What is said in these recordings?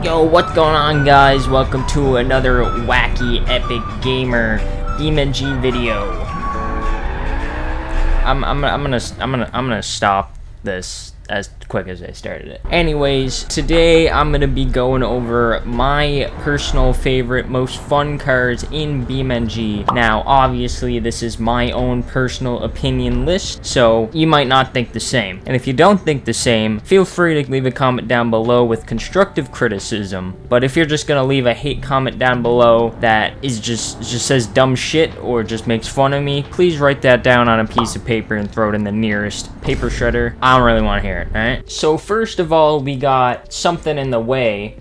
Yo, what's going on, guys? Welcome to another wacky epic gamer BeamNG video. I'm gonna stop this as quick as I started it. Anyways, today I'm gonna be going over my personal favorite, most fun cars in BeamNG. Now, obviously, this is my own personal opinion list, so you might not think the same. And if you don't think the same, feel free to leave a comment down below with constructive criticism. But if you're just gonna leave a hate comment down below that is just says dumb shit or just makes fun of me, please write that down on a piece of paper and throw it in the nearest paper shredder. I don't really want to hear it, alright? So first of all, we got something in the way.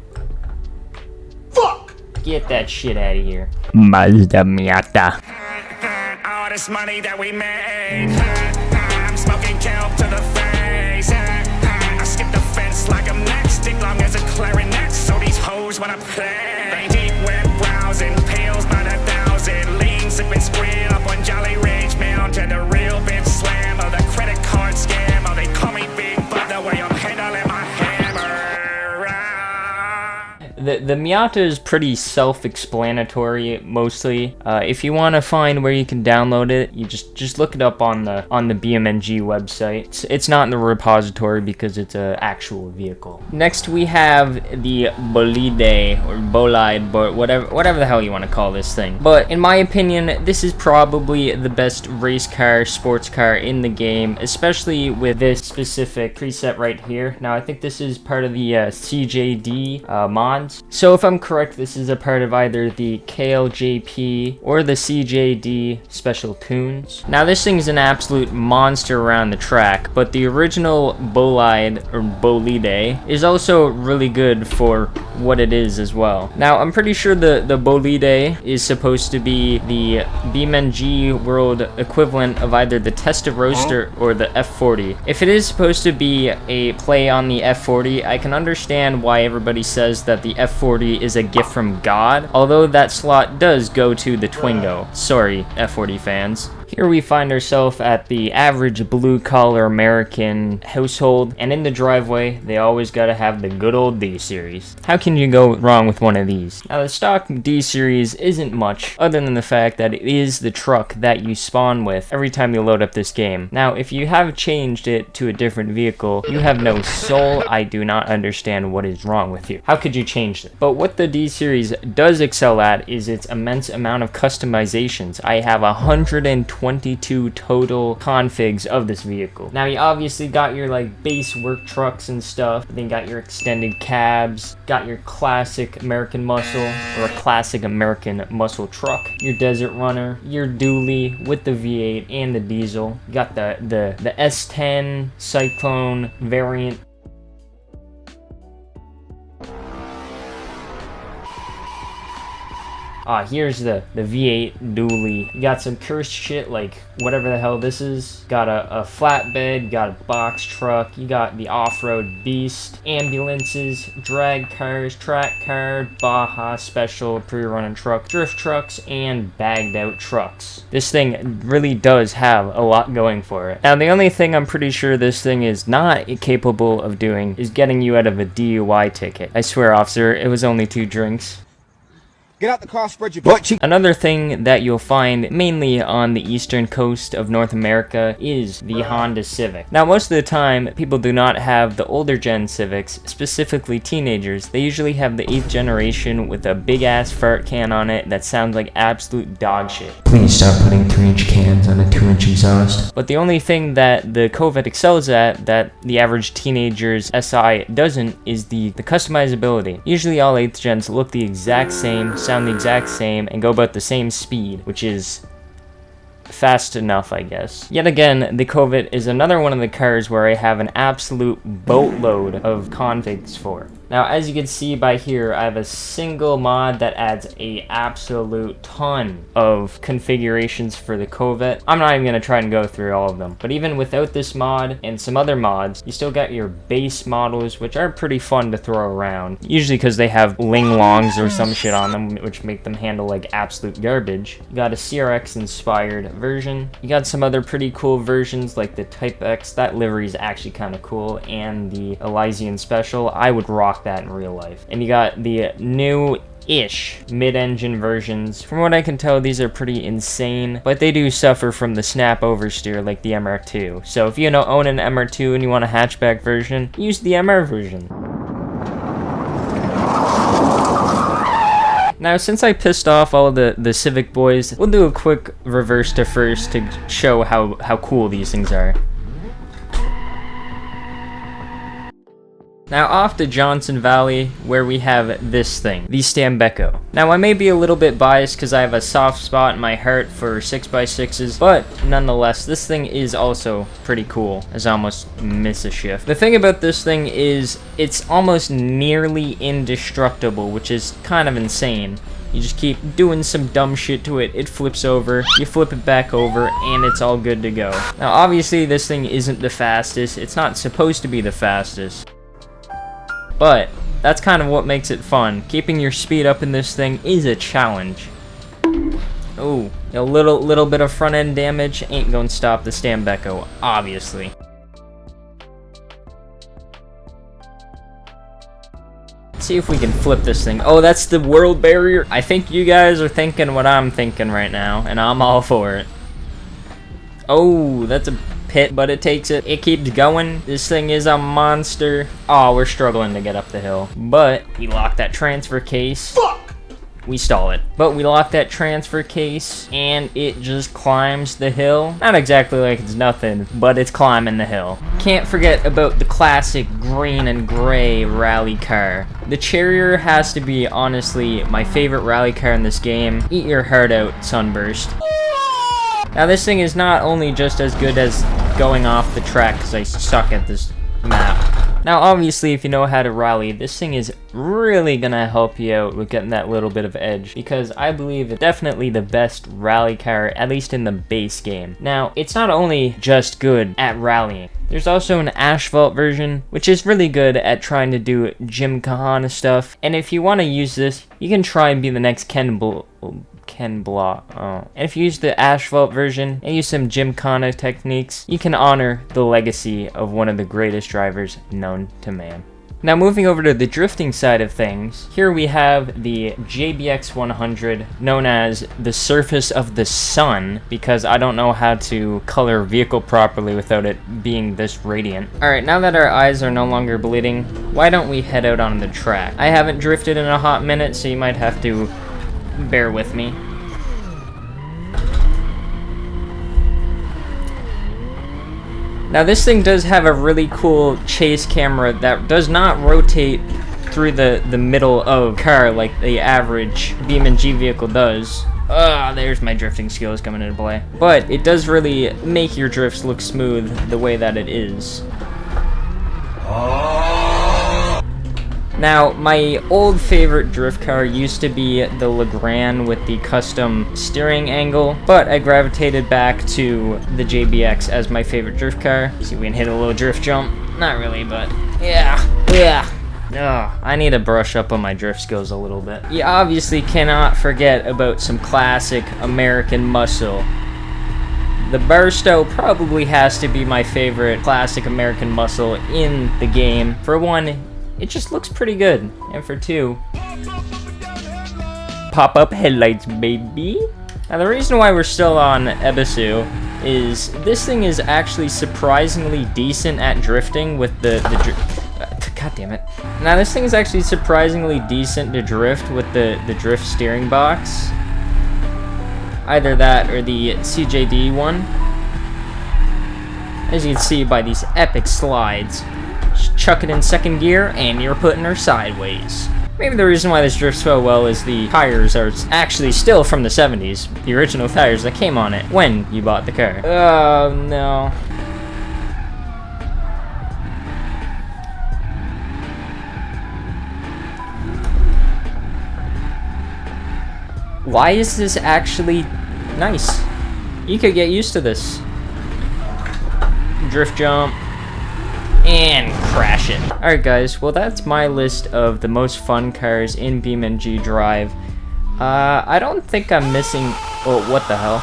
Fuck! Get that shit out of here. Mazda Miata. All this money that we made, I'm smoking kelp to the face. I skip the fence like I'm next, stick long as a clarinet, so these hoes wanna play. Deep web browsing, pills by the thousand, lean sipping squid up on Jolly Range Mountain. The real bitch slam of the credit card scam, or they call me big but the way I'm handling my hammer. The Miata is pretty self-explanatory, mostly. If you want to find where you can download it, you just look it up on the BeamNG website. It's not in the repository because it's an actual vehicle. Next, we have the Bolide or Bolide, but whatever the hell you want to call this thing. But in my opinion, this is probably the best race car, sports car in the game, especially with this specific preset right here. Now, I think this is part of the CJD mods. So if I'm correct, this is a part of either the KLJP or the CJD special tunes. Now this thing's an absolute monster around the track, but the original Bolide or Bolide is also really good for what it is as well. Now I'm pretty sure the Bolide is supposed to be the BeamNG World equivalent of either the Testarossa or the F40. If it is supposed to be a play on the F40, I can understand why everybody says that the F40 is a gift from God, although that slot does go to the Twingo. Sorry, F40 fans. Here we find ourselves at the average blue-collar American household, and in the driveway, they always gotta have the good old D Series. How can you go wrong with one of these? Now, the stock D Series isn't much, other than the fact that it is the truck that you spawn with every time you load up this game. Now, if you have changed it to a different vehicle, you have no soul. I do not understand what is wrong with you. How could you change it? But what the D Series does excel at is its immense amount of customizations. I have 122 total configs of this vehicle. Now you obviously got your like base work trucks and stuff, then you got your extended cabs, got your classic American muscle or a classic American muscle truck, your desert runner, your dually with the V8 and the diesel. You got the S10 Cyclone variant. Here's the V8 dually. You got some cursed shit like whatever the hell this is. Got a flatbed, got a box truck, you got the off-road beast, ambulances, drag cars, track car, Baja special, pre-running truck, drift trucks, and bagged out trucks. This thing really does have a lot going for it. Now the only thing I'm pretty sure this thing is not capable of doing is getting you out of a DUI ticket. I swear, officer, it was only 2 drinks. Get out the car, spread your butt cheek. Another thing that you'll find mainly on the eastern coast of North America is the Honda Civic. Now, most of the time, people do not have the older gen Civics, specifically teenagers. They usually have the 8th generation with a big ass fart can on it that sounds like absolute dog shit. Please stop putting 3-inch cans on a 2-inch exhaust. But the only thing that the Covet excels at that the average teenager's SI doesn't is the customizability. Usually all 8th gens look the exact same, sound the exact same, and go about the same speed, which is fast enough, I guess. Yet again, the Covet is another one of the cars where I have an absolute boatload of configs for. Now, as you can see by here, I have a single mod that adds a absolute ton of configurations for the Covet. I'm not even going to try and go through all of them. But even without this mod and some other mods, you still got your base models, which are pretty fun to throw around. Usually because they have ling-longs or some shit on them, which make them handle like absolute garbage. You got a CRX-inspired version. You got some other pretty cool versions like the Type X. That livery is actually kind of cool. And the Elysian Special. I would rock rock that in real life. And you got the new-ish mid-engine versions. From what I can tell, these are pretty insane, but they do suffer from the snap oversteer like the MR2. So if you own an MR2 and you want a hatchback version, use the MR version. Now, since I pissed off all the Civic boys, we'll do a quick reverse to first to show how cool these things are. Now off to Johnson Valley, where we have this thing, the Stambecco. Now I may be a little bit biased because I have a soft spot in my heart for 6x6s, but nonetheless, this thing is also pretty cool, as I almost miss a shift. The thing about this thing is, it's almost nearly indestructible, which is kind of insane. You just keep doing some dumb shit to it, it flips over, you flip it back over, and it's all good to go. Now obviously this thing isn't the fastest, it's not supposed to be the fastest. But that's kind of what makes it fun. Keeping your speed up in this thing is a challenge. Ooh, a little bit of front end damage ain't gonna stop the Stambecco, obviously. Let's see if we can flip this thing. Oh, that's the world barrier. I think you guys are thinking what I'm thinking right now, and I'm all for it. Oh, that's a pit, but it takes it. It keeps going. This thing is a monster. Oh, we're struggling to get up the hill, but we lock that transfer case. Fuck! We stall it, but we lock that transfer case, and it just climbs the hill. Not exactly like it's nothing, but it's climbing the hill. Can't forget about the classic green and gray rally car. The Cherrier has to be, honestly, my favorite rally car in this game. Eat your heart out, Sunburst. Now this thing is not only just as good as going off the track, because I suck at this map. Now obviously if you know how to rally, this thing is really gonna help you out with getting that little bit of edge, because I believe it's definitely the best rally car, at least in the base game. Now it's not only just good at rallying, there's also an asphalt version, which is really good at trying to do Gymkhana stuff, and if you want to use this, you can try and be the next Ken Block. And if you use the asphalt version and use some Gymkhana techniques, you can honor the legacy of one of the greatest drivers known to man. Now moving over to the drifting side of things, here we have the JBX 100, known as the surface of the sun, because I don't know how to color a vehicle properly without it being this radiant. Alright, now that our eyes are no longer bleeding, why don't we head out on the track? I haven't drifted in a hot minute, so you might have to bear with me. Now this thing does have a really cool chase camera that does not rotate through the middle of car like the average BeamNG vehicle does. There's my drifting skills coming into play. But it does really make your drifts look smooth the way that it is. Now, my old favorite drift car used to be the Legrand with the custom steering angle, but I gravitated back to the JBX as my favorite drift car. See if we can hit a little drift jump. Not really, but yeah. I need to brush up on my drift skills a little bit. You obviously cannot forget about some classic American muscle. The Barstow probably has to be my favorite classic American muscle in the game. For one, it just looks pretty good. And for two, pop-up headlights, baby. Now the reason why we're still on Ibishu is this thing is actually surprisingly decent at drifting with God damn it. Now this thing is actually surprisingly decent to drift with the drift steering box. Either that or the CJD one. As you can see by these epic slides. Just chuck it in second gear and you're putting her sideways. Maybe the reason why this drifts so well is the tires are actually still from the 70s. The original tires that came on it when you bought the car. Oh no. Why is this actually nice? You could get used to this. Drift jump. And crash it. Alright guys, well that's my list of the most fun cars in BeamNG Drive. I don't think I'm missing... Oh, what the hell?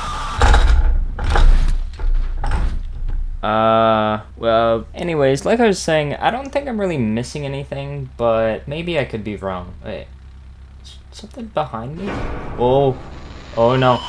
Well, anyways, like I was saying, I don't think I'm really missing anything, but maybe I could be wrong. Wait, something behind me? Oh no.